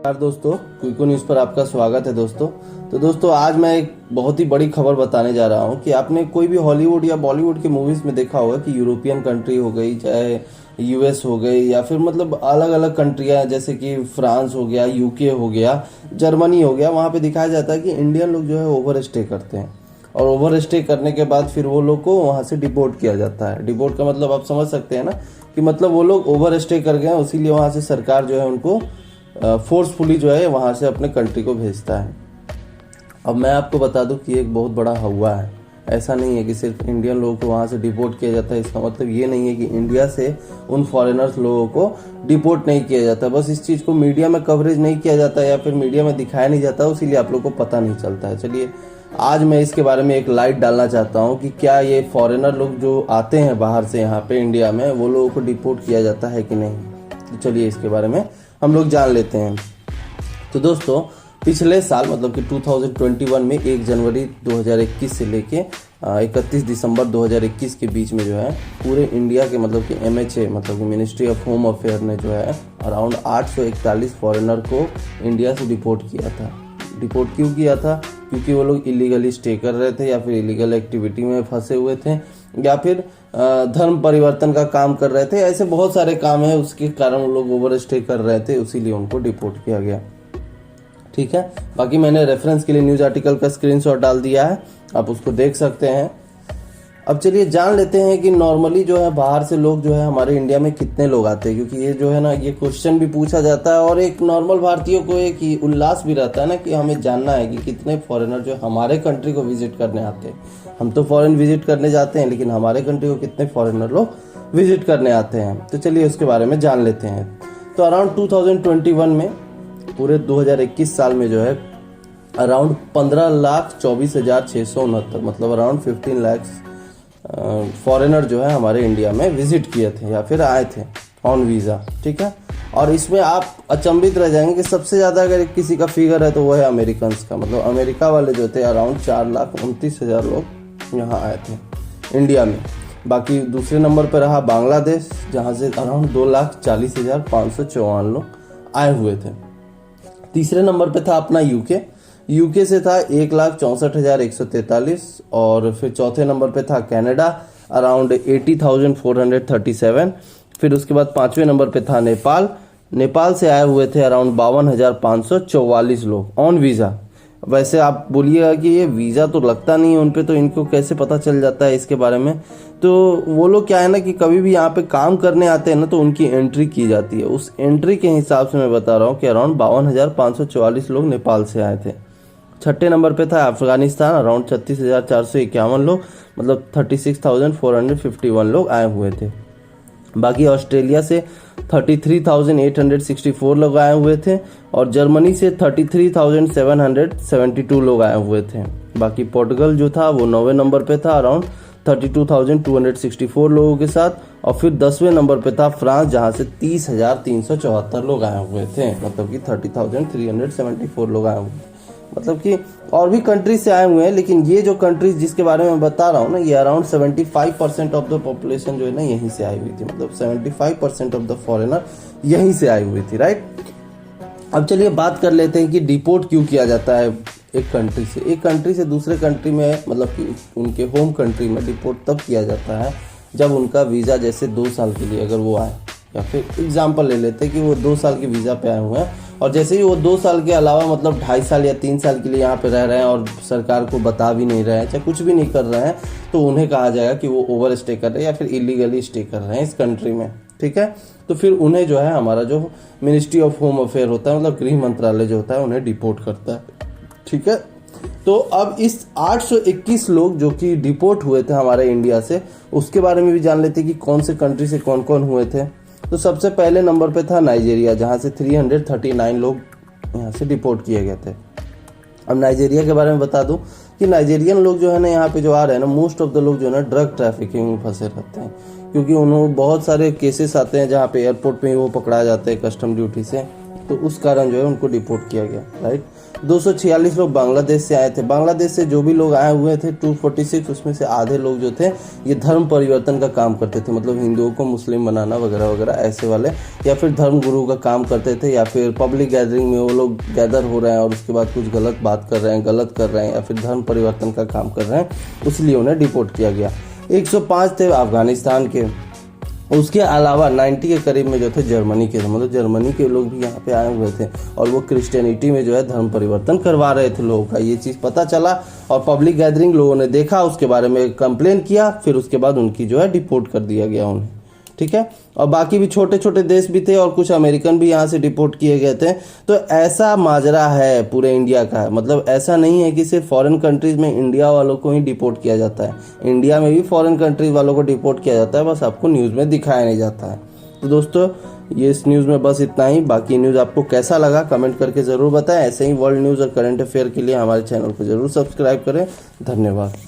नमस्कार दोस्तों, क्विको न्यूज़ पर आपका स्वागत है दोस्तों। तो दोस्तों आज मैं एक बहुत ही बड़ी खबर बताने जा रहा हूं कि आपने कोई भी हॉलीवुड या बॉलीवुड की मूवीज में देखा होगा कि यूरोपियन कंट्री हो गई, चाहे यूएस हो गई, या फिर मतलब अलग अलग कंट्रियां जैसे कि फ्रांस हो गया, यूके हो गया, जर्मनी हो गया, वहां पे दिखाया जाता है कि इंडियन लोग जो है ओवर स्टे करते हैं और ओवर स्टे करने के बाद फिर वो लोग को वहां से डिपोर्ट किया जाता है। डिपोर्ट का मतलब आप समझ सकते हैं ना कि मतलब वो लोग ओवर स्टे कर गए, इसीलिए वहां से सरकार जो है उनको फोर्सफुली जो है वहां से अपने कंट्री को भेजता है। अब मैं आपको बता दूं कि एक बहुत बड़ा हवा है। ऐसा नहीं है कि सिर्फ इंडियन लोगों को वहां से डिपोर्ट किया जाता है। इसका मतलब ये नहीं है कि इंडिया से उन फॉरेनर्स लोगों को डिपोर्ट नहीं किया जाता, बस इस चीज़ को मीडिया में कवरेज नहीं किया जाता या फिर मीडिया में दिखाया नहीं जाता, इसीलिए आप लोग को पता नहीं चलता है। चलिए आज मैं इसके बारे में एक लाइट डालना चाहता हूँ कि क्या ये फॉरेनर लोग जो आते हैं बाहर से यहाँ पे इंडिया में, वो लोगों को डिपोर्ट किया जाता है कि नहीं। तो चलिए इसके बारे में हम लोग जान लेते हैं। तो दोस्तों पिछले साल मतलब कि 2021 में 1 जनवरी 2021 से लेके 31 दिसंबर 2021 के बीच में जो है पूरे इंडिया के मतलब कि MHA मतलब कि मिनिस्ट्री ऑफ होम अफेयर ने जो है अराउंड 841 फॉरेनर को इंडिया से डिपोर्ट किया था। डिपोर्ट क्यों किया था? क्योंकि वो लोग इलीगली स्टे कर रहे थे या फिर इलीगल एक्टिविटी में फंसे हुए थे या फिर धर्म परिवर्तन का काम कर रहे थे। ऐसे बहुत सारे काम है, उसके कारण वो लोग ओवर स्टे कर रहे थे, इसीलिए उनको डिपोर्ट किया गया। ठीक है, बाकी मैंने रेफरेंस के लिए न्यूज आर्टिकल का स्क्रीनशॉट डाल दिया है, आप उसको देख सकते हैं। अब चलिए जान लेते हैं कि नॉर्मली जो है बाहर से लोग जो है हमारे इंडिया में कितने लोग आते हैं, क्योंकि ये जो है ना ये क्वेश्चन भी पूछा जाता है और एक नॉर्मल भारतीयों को एक उल्लास भी रहता है ना कि हमें जानना है कि कितने फॉरेनर जो हमारे कंट्री को विजिट करने आते हैं। हम तो फॉरेन विजिट करने जाते हैं, लेकिन हमारे कंट्री को कितने फॉरेनर लोग विजिट करने आते हैं, तो चलिए उसके बारे में जान लेते हैं। तो अराउंड 2021 में पूरे 2021 साल में जो है अराउंड 15,24,669 मतलब अराउंड 15 लाख फॉरेनर जो है हमारे इंडिया में विजिट किए थे या फिर आए थे ऑन वीज़ा। ठीक है, और इसमें आप अचंभित रह जाएंगे कि सबसे ज़्यादा अगर किसी का फिगर है तो वो है अमेरिकन का। मतलब अमेरिका वाले जो थे अराउंड 4,29,000 लोग यहाँ आए थे इंडिया में। बाकी दूसरे नंबर पर रहा बांग्लादेश, जहाँ से अराउंड 2,40,554 लोग आए हुए थे। तीसरे नंबर पे था अपना यूके से था 1,64,143 और फिर चौथे नंबर पे था कनाडा अराउंड 80,437। फिर उसके बाद पांचवें नंबर पे था नेपाल से आए हुए थे अराउंड 52,544 लोग ऑन वीज़ा। वैसे आप बोलिएगा कि ये वीज़ा तो लगता नहीं है उन पे, तो इनको कैसे पता चल जाता है इसके बारे में। तो वो लोग क्या है ना कि कभी भी यहाँ पे काम करने आते हैं ना तो उनकी एंट्री की जाती है। उस एंट्री के हिसाब से मैं बता रहा हूँ कि अराउंड 52,544 लोग नेपाल से आए थे। छठे नंबर पे था अफगानिस्तान अराउंड 36,451 लोग मतलब 36,451 लोग आए हुए थे। बाकी ऑस्ट्रेलिया से 33,864 लोग आए हुए थे और जर्मनी से 33,772 लोग आए हुए थे। बाकी पोर्टुगल जो था वो 9वें नंबर पे था अराउंड 32,264 लोगों के साथ। और फिर 10वें नंबर पे था फ्रांस, जहां से 30,374 लोग आए हुए थे मतलब कि 30,374 लोग आए हुए थे। मतलब कि और भी कंट्रीज से आए हुए हैं, लेकिन ये जो कंट्रीज जिसके बारे में बता रहा हूँ ना, ये अराउंड 75% ऑफ द पॉपुलेशन जो है ना यहीं से आई हुई थी। मतलब 75% ऑफ द फॉरेनर यहीं से आई हुई थी, राइट। अब चलिए बात कर लेते हैं कि डिपोर्ट क्यों किया जाता है एक कंट्री से दूसरे कंट्री में, मतलब कि उनके होम कंट्री में डिपोर्ट तब किया जाता है जब उनका वीज़ा जैसे 2 साल के लिए अगर वो आए, या फिर एग्जाम्पल ले लेते हैं कि वो 2 साल के वीज़ा पे आए हुए हैं और जैसे ही वो 2 साल के अलावा मतलब 2.5 साल या 3 साल के लिए यहाँ पे रह रहे हैं और सरकार को बता भी नहीं रहे हैं, चाहे कुछ भी नहीं कर रहे हैं, तो उन्हें कहा जाएगा कि वो ओवर स्टे कर रहे हैं या फिर इलीगली स्टे कर रहे हैं इस कंट्री में। ठीक है, तो फिर उन्हें जो है हमारा जो मिनिस्ट्री ऑफ होम अफेयर होता है मतलब गृह मंत्रालय जो होता है उन्हें डिपोर्ट करता है। ठीक है, तो अब इस 821 लोग जो कि डिपोर्ट हुए थे हमारे इंडिया से, उसके बारे में भी जान लेते हैं कि कौन से कंट्री से कौन कौन हुए थे। तो सबसे पहले नंबर पे था नाइजीरिया, जहाँ से 339 लोग यहाँ से डिपोर्ट किए गए थे। अब नाइजीरिया के बारे में बता दूं कि नाइजीरियन लोग जो है ना यहाँ पे जो आ रहे हैं ना, मोस्ट ऑफ द लोग जो है ना ड्रग ट्रैफिकिंग में फंसे रहते हैं, क्योंकि उन्होंने बहुत सारे केसेस आते हैं जहाँ पे एयरपोर्ट पे ही वो पकड़ा जाते हैं कस्टम ड्यूटी से तो उस कारण जो है उनको डिपोर्ट किया गया, राइट। 246 लोग बांग्लादेश से आए थे। बांग्लादेश से जो भी लोग आए हुए थे 246, उसमें से आधे लोग जो थे ये धर्म परिवर्तन का काम करते थे, मतलब हिंदुओं को मुस्लिम बनाना वगैरह वगैरह ऐसे वाले, या फिर धर्म गुरु का काम करते थे, या फिर पब्लिक गैदरिंग में वो लोग गैदर हो रहे हैं और उसके बाद कुछ गलत बात कर रहे हैं, गलत कर रहे हैं, या फिर धर्म परिवर्तन का काम कर रहे हैं, इसलिए उन्हें डिपोर्ट किया गया। 105 थे अफगानिस्तान के। उसके अलावा 90 के करीब में जो थे जर्मनी के थे, मतलब जर्मनी के लोग भी यहाँ पे आए हुए थे और वो क्रिश्चियनिटी में जो है धर्म परिवर्तन करवा रहे थे लोगों का। ये चीज़ पता चला और पब्लिक गैदरिंग लोगों ने देखा, उसके बारे में कंप्लेन किया, फिर उसके बाद उनकी जो है डिपोर्ट कर दिया गया उन्हें, ठीक है। और बाकी भी छोटे छोटे देश भी थे और कुछ अमेरिकन भी यहाँ से डिपोर्ट किए गए थे। तो ऐसा माजरा है पूरे इंडिया का, मतलब ऐसा नहीं है कि सिर्फ फॉरेन कंट्रीज में इंडिया वालों को ही डिपोर्ट किया जाता है, इंडिया में भी फॉरेन कंट्रीज वालों को डिपोर्ट किया जाता है, बस आपको न्यूज़ में दिखाया नहीं जाता है। तो दोस्तों ये इस न्यूज़ में बस इतना ही। बाकी न्यूज़ आपको कैसा लगा कमेंट करके ज़रूर बताएं। ऐसे ही वर्ल्ड न्यूज़ और करंट अफेयर के लिए हमारे चैनल को ज़रूर सब्सक्राइब करें। धन्यवाद।